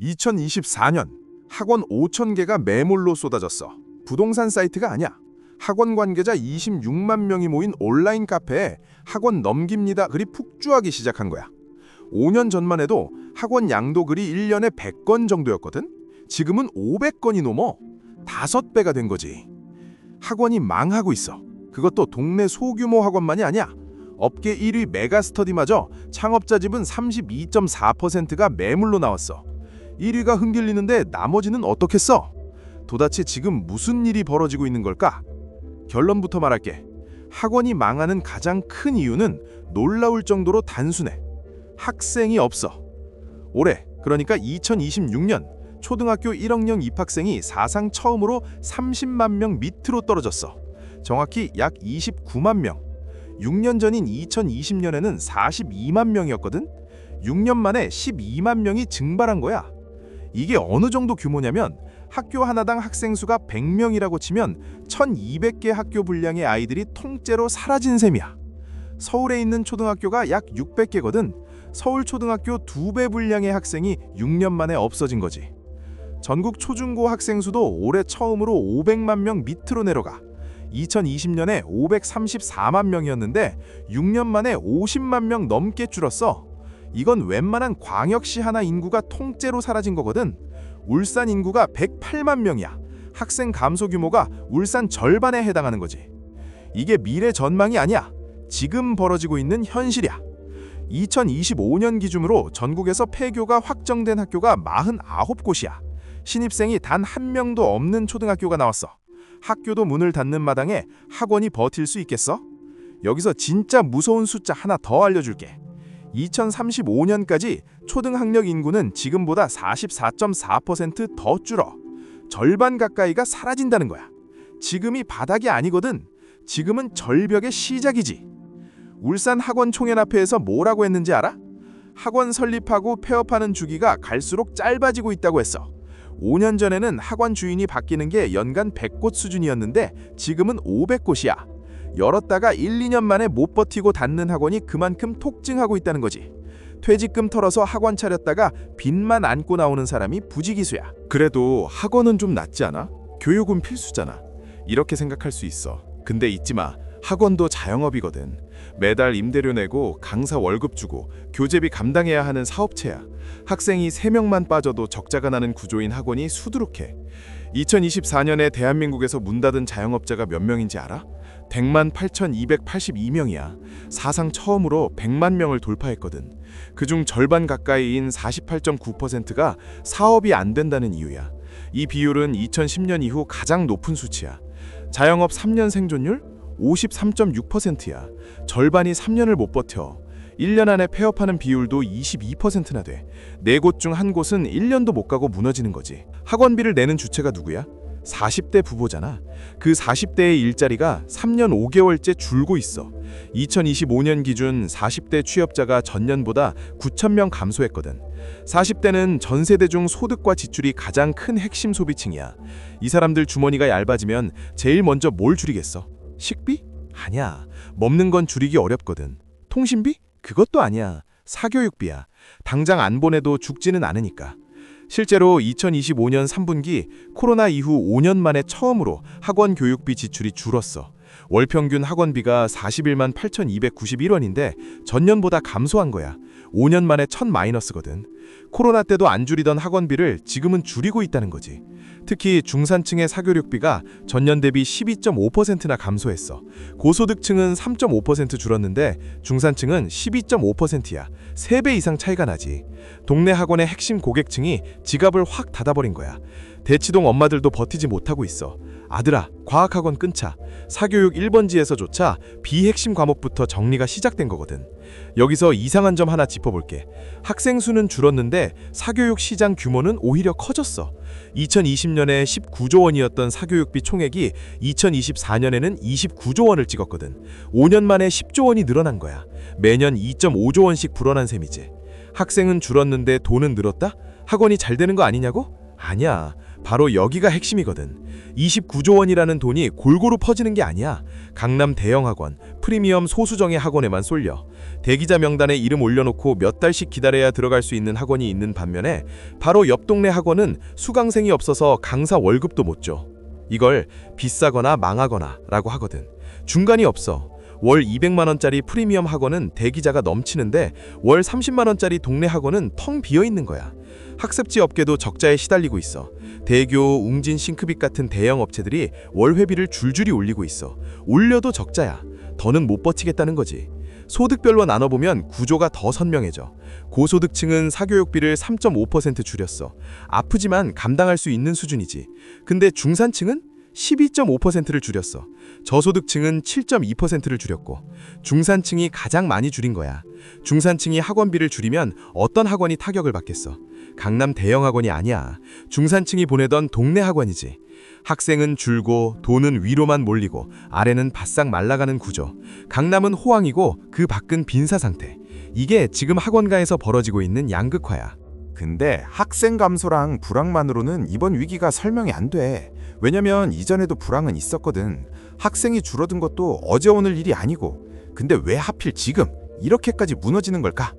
2024년 학원 5,000개가 매물로 쏟아졌어. 부동산 사이트가 아니야. 학원 관계자 26만 명이 모인 온라인 카페에 학원 넘깁니다 글이 폭주하기 시작한 거야. 5년 전만 해도 학원 양도 글이 1년에 100건 정도였거든. 지금은 500건이 넘어 5배가 된 거지. 학원이 망하고 있어. 그것도 동네 소규모 학원만이 아니야. 업계 1위 메가스터디마저 창업자 집은 32.4%가 매물로 나왔어. 1위가 흔들리는데 나머지는 어떻겠어? 도대체 지금 무슨 일이 벌어지고 있는 걸까? 결론부터 말할게. 학원이 망하는 가장 큰 이유는 놀라울 정도로 단순해. 학생이 없어. 올해, 그러니까 2026년 초등학교 1학년 입학생이 사상 처음으로 30만 명 밑으로 떨어졌어. 정확히 약 29만 명. 6년 전인 2020년에는 42만 명이었거든. 6년 만에 12만 명이 증발한 거야. 이게 어느 정도 규모냐면 학교 하나당 학생 수가 100명이라고 치면 1200개 학교 분량의 아이들이 통째로 사라진 셈이야. 서울에 있는 초등학교가 약 600개거든. 서울 초등학교 2배 분량의 학생이 6년 만에 없어진 거지. 전국 초중고 학생 수도 올해 처음으로 500만 명 밑으로 내려가. 2020년에 534만 명이었는데 6년 만에 50만 명 넘게 줄었어. 이건 웬만한 광역시 하나 인구가 통째로 사라진 거거든. 울산 인구가 108만 명이야. 학생 감소 규모가 울산 절반에 해당하는 거지. 이게 미래 전망이 아니야. 지금 벌어지고 있는 현실이야. 2025년 기준으로 전국에서 폐교가 확정된 학교가 49곳이야. 신입생이 단 한 명도 없는 초등학교가 나왔어. 학교도 문을 닫는 마당에 학원이 버틸 수 있겠어? 여기서 진짜 무서운 숫자 하나 더 알려줄게. 2035년까지 초등학력 인구는 지금보다 44.4% 줄어. 절반 가까이가 사라진다는 거야. 지금이 바닥이 아니거든. 지금은 절벽의 시작이지. 울산 학원 총연합회에서 뭐라고 했는지 알아? 학원 설립하고 폐업하는 주기가 갈수록 짧아지고 있다고 했어. 5년 전에는 학원 주인이 바뀌는 게 연간 100곳 수준이었는데 지금은 500곳이야. 열었다가 1, 2년 만에 못 버티고 닫는 학원이 그만큼 폭증하고 있다는 거지. 퇴직금 털어서 학원 차렸다가 빚만 안고 나오는 사람이 부지기수야. 그래도 학원은 좀 낫지 않아? 교육은 필수잖아. 이렇게 생각할 수 있어. 근데 잊지 마. 학원도 자영업이거든. 매달 임대료 내고 강사 월급 주고 교재비 감당해야 하는 사업체야. 학생이 3명만 빠져도 적자가 나는 구조인 학원이 수두룩해. 2024년에 대한민국에서 문 닫은 자영업자가 몇 명인지 알아? 100만 8,282명이야. 사상 처음으로 100만 명을 돌파했거든. 그중 절반 가까이인 48.9%가 사업이 안 된다는 이유야. 이 비율은 2010년 이후 가장 높은 수치야. 자영업 3년 생존율 53.6%야. 절반이 3년을 못 버텨. 1년 안에 폐업하는 비율도 22%나 돼. 4곳 중 한 곳은 1년도 못 가고 무너지는 거지. 학원비를 내는 주체가 누구야? 40대 부부잖아. 그 40대의 일자리가 3년 5개월째 줄고 있어. 2025년 기준 40대 취업자가 전년보다 9,000명 감소했거든. 40대는 전 세대 중 소득과 지출이 가장 큰 핵심 소비층이야. 이 사람들 주머니가 얇아지면 제일 먼저 뭘 줄이겠어? 식비? 아니야. 먹는 건 줄이기 어렵거든. 통신비? 그것도 아니야. 사교육비야. 당장 안 보내도 죽지는 않으니까. 실제로 2025년 3분기 코로나 이후 5년 만에 처음으로 학원 교육비 지출이 줄었어. 월 평균 학원비가 41만 8,291원인데 전년보다 감소한 거야. 5년 만에 첫 마이너스거든. 코로나 때도 안 줄이던 학원비를 지금은 줄이고 있다는 거지. 특히 중산층의 사교육비가 전년 대비 12.5%나 감소했어. 고소득층은 3.5% 줄었는데 중산층은 12.5%야. 3배 이상 차이가 나지. 동네 학원의 핵심 고객층이 지갑을 확 닫아버린 거야. 대치동 엄마들도 버티지 못하고 있어. 아들아, 과학학원 끊자. 사교육 1번지에서조차 비핵심 과목부터 정리가 시작된 거거든. 여기서 이상한 점 하나 짚어볼게. 학생 수는 줄었는데 사교육 시장 규모는 오히려 커졌어. 2020년에 19조 원이었던 사교육비 총액이 2024년에는 29조 원을 찍었거든. 5년 만에 10조 원이 늘어난 거야. 매년 2.5조 원씩 불어난 셈이지. 학생은 줄었는데 돈은 늘었다? 학원이 잘 되는 거 아니냐고? 아니야. 바로 여기가 핵심이거든. 29조 원이라는 돈이 골고루 퍼지는 게 아니야. 강남 대형 학원, 프리미엄 소수정예 학원에만 쏠려. 대기자 명단에 이름 올려놓고 몇 달씩 기다려야 들어갈 수 있는 학원이 있는 반면에 바로 옆 동네 학원은 수강생이 없어서 강사 월급도 못 줘. 이걸 비싸거나 망하거나 라고 하거든. 중간이 없어. 월 200만 원짜리 프리미엄 학원은 대기자가 넘치는데 월 30만 원짜리 동네 학원은 텅 비어 있는 거야. 학습지 업계도 적자에 시달리고 있어. 대교, 웅진, 싱크빅 같은 대형 업체들이 월 회비를 줄줄이 올리고 있어. 올려도 적자야. 더는 못 버티겠다는 거지. 소득별로 나눠보면 구조가 더 선명해져. 고소득층은 사교육비를 3.5% 줄였어. 아프지만 감당할 수 있는 수준이지. 근데 중산층은 12.5%를 줄였어. 저소득층은 7.2%를 줄였고 중산층이 가장 많이 줄인 거야. 중산층이 학원비를 줄이면 어떤 학원이 타격을 받겠어? 강남 대형 학원이 아니야. 중산층이 보내던 동네 학원이지. 학생은 줄고 돈은 위로만 몰리고 아래는 바싹 말라가는 구조. 강남은 호황이고 그 밖은 빈사 상태. 이게 지금 학원가에서 벌어지고 있는 양극화야. 근데 학생 감소랑 불황만으로는 이번 위기가 설명이 안 돼. 왜냐면 이전에도 불황은 있었거든. 학생이 줄어든 것도 어제 오늘 일이 아니고. 근데 왜 하필 지금 이렇게까지 무너지는 걸까?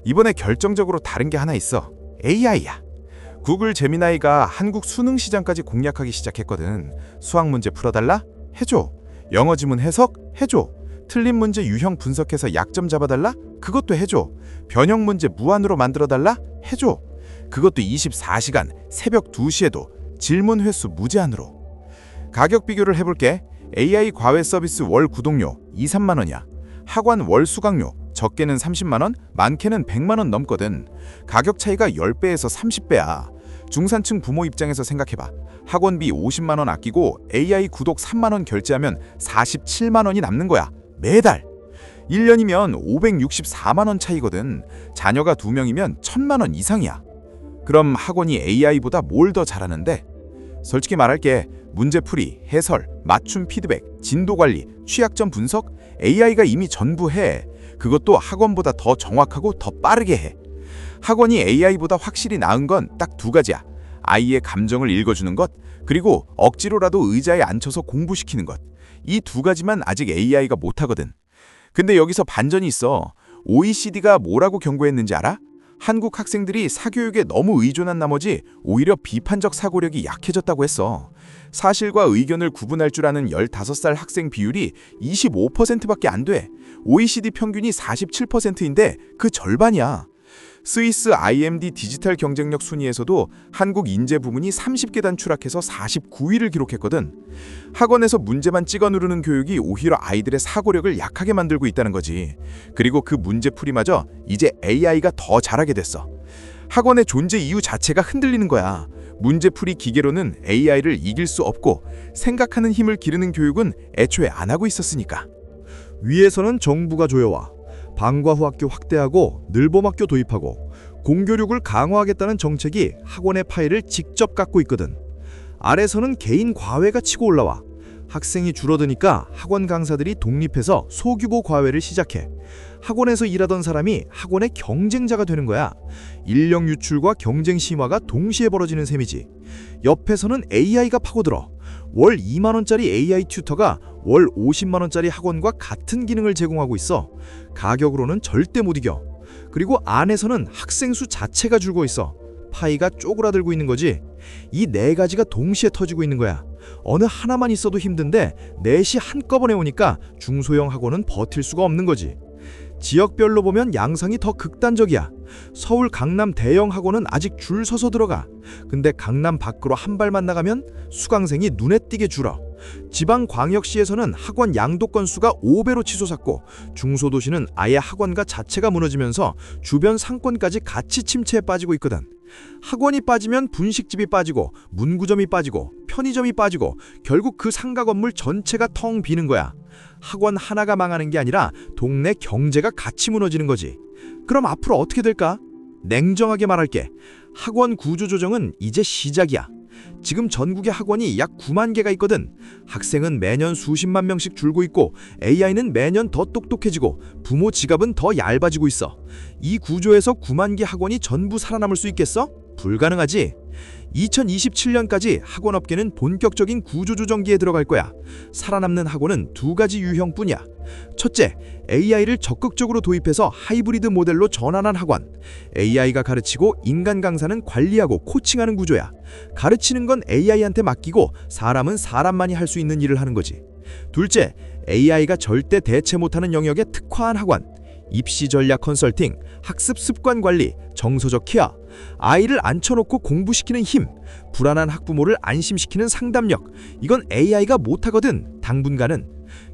이번에 결정적으로 다른 게 하나 있어. AI야. 구글 제미나이가 한국 수능 시장까지 공략하기 시작했거든. 수학 문제 풀어달라? 해줘. 영어 지문 해석? 해줘. 틀린 문제 유형 분석해서 약점 잡아달라? 그것도 해줘. 변형 문제 무한으로 만들어달라? 해줘. 그것도 24시간 새벽 2시에도 질문 횟수 무제한으로. 가격 비교를 해볼게. AI 과외 서비스 월 구독료 2, 3만 원이야. 학원 월 수강료 적게는 30만 원, 많게는 100만 원 넘거든. 가격 차이가 10배에서 30배야. 중산층 부모 입장에서 생각해봐. 학원비 50만 원 아끼고 AI 구독 3만 원 결제하면 47만 원이 남는 거야. 매달. 1년이면 564만 원 차이거든. 자녀가 2명이면 1000만 원 이상이야. 그럼 학원이 AI보다 뭘 더 잘하는데? 솔직히 말할게. 문제풀이, 해설, 맞춤 피드백, 진도 관리, 취약점 분석, AI가 이미 전부 해. 그것도 학원보다 더 정확하고 더 빠르게 해. 학원이 AI보다 확실히 나은 건 딱 두 가지야. 아이의 감정을 읽어주는 것, 그리고 억지로라도 의자에 앉혀서 공부시키는 것. 이 두 가지만 아직 AI가 못하거든. 근데 여기서 반전이 있어. OECD가 뭐라고 경고했는지 알아? 한국 학생들이 사교육에 너무 의존한 나머지 오히려 비판적 사고력이 약해졌다고 했어. 사실과 의견을 구분할 줄 아는 15살 학생 비율이 25%밖에 안 돼. OECD 평균이 47%인데 그 절반이야. 스위스 IMD 디지털 경쟁력 순위에서도 한국 인재 부문이 30계단 추락해서 49위를 기록했거든. 학원에서 문제만 찍어 누르는 교육이 오히려 아이들의 사고력을 약하게 만들고 있다는 거지. 그리고 그 문제풀이마저 이제 AI가 더 잘하게 됐어. 학원의 존재 이유 자체가 흔들리는 거야. 문제풀이 기계로는 AI를 이길 수 없고 생각하는 힘을 기르는 교육은 애초에 안 하고 있었으니까. 위에서는 정부가 조여와 방과후 학교 확대하고 늘봄학교 도입하고 공교육을 강화하겠다는 정책이 학원의 파일을 직접 깎고 있거든. 아래서는 개인 과외가 치고 올라와 학생이 줄어드니까 학원 강사들이 독립해서 소규모 과외를 시작해. 학원에서 일하던 사람이 학원의 경쟁자가 되는 거야. 인력 유출과 경쟁 심화가 동시에 벌어지는 셈이지. 옆에서는 AI가 파고들어. 월 2만 원짜리 AI 튜터가 월 50만 원짜리 학원과 같은 기능을 제공하고 있어. 가격으로는 절대 못 이겨. 그리고 안에서는 학생 수 자체가 줄고 있어. 파이가 쪼그라들고 있는 거지. 이 네 가지가 동시에 터지고 있는 거야. 어느 하나만 있어도 힘든데 넷이 한꺼번에 오니까 중소형 학원은 버틸 수가 없는 거지. 지역별로 보면 양상이 더 극단적이야. 서울 강남 대형 학원은 아직 줄 서서 들어가. 근데 강남 밖으로 한 발만 나가면 수강생이 눈에 띄게 줄어. 지방 광역시에서는 학원 양도 건수가 5배로 치솟았고 중소도시는 아예 학원가 자체가 무너지면서 주변 상권까지 같이 침체에 빠지고 있거든. 학원이 빠지면 분식집이 빠지고 문구점이 빠지고 편의점이 빠지고 결국 그 상가 건물 전체가 텅 비는 거야. 학원 하나가 망하는 게 아니라 동네 경제가 같이 무너지는 거지. 그럼 앞으로 어떻게 될까? 냉정하게 말할게. 학원 구조 조정은 이제 시작이야. 지금 전국에 학원이 약 9만 개가 있거든. 학생은 매년 수십만 명씩 줄고 있고 AI는 매년 더 똑똑해지고 부모 지갑은 더 얇아지고 있어. 이 구조에서 9만 개 학원이 전부 살아남을 수 있겠어? 불가능하지. 2027년까지 학원업계는 본격적인 구조조정기에 들어갈 거야. 살아남는 학원은 두 가지 유형뿐이야. 첫째, AI를 적극적으로 도입해서 하이브리드 모델로 전환한 학원. AI가 가르치고 인간 강사는 관리하고 코칭하는 구조야. 가르치는 건 AI한테 맡기고 사람은 사람만이 할 수 있는 일을 하는 거지. 둘째, AI가 절대 대체 못하는 영역에 특화한 학원. 입시 전략 컨설팅, 학습 습관 관리, 정서적 케어, 아이를 앉혀놓고 공부시키는 힘, 불안한 학부모를 안심시키는 상담력. 이건 AI가 못하거든, 당분간은.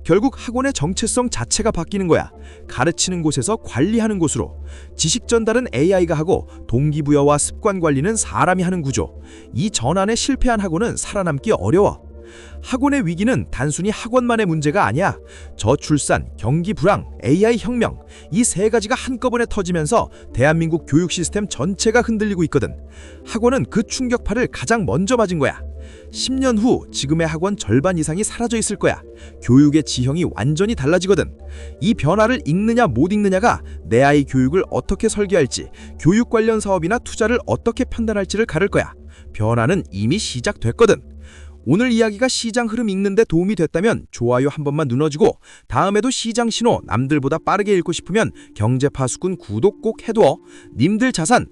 결국 학원의 정체성 자체가 바뀌는 거야. 가르치는 곳에서 관리하는 곳으로. 지식 전달은 AI가 하고 동기부여와 습관 관리는 사람이 하는 구조. 이 전환에 실패한 학원은 살아남기 어려워. 학원의 위기는 단순히 학원만의 문제가 아니야. 저출산, 경기 불황, AI 혁명, 이 세 가지가 한꺼번에 터지면서 대한민국 교육 시스템 전체가 흔들리고 있거든. 학원은 그 충격파를 가장 먼저 맞은 거야. 10년 후 지금의 학원 절반 이상이 사라져 있을 거야. 교육의 지형이 완전히 달라지거든. 이 변화를 읽느냐 못 읽느냐가 내 아이 교육을 어떻게 설계할지, 교육 관련 사업이나 투자를 어떻게 판단할지를 가를 거야. 변화는 이미 시작됐거든. 오늘 이야기가 시장 흐름 읽는 데 도움이 됐다면 좋아요 한 번만 눌러주고, 다음에도 시장 신호 남들보다 빠르게 읽고 싶으면 경제파수꾼 구독 꼭 해둬. 님들 자산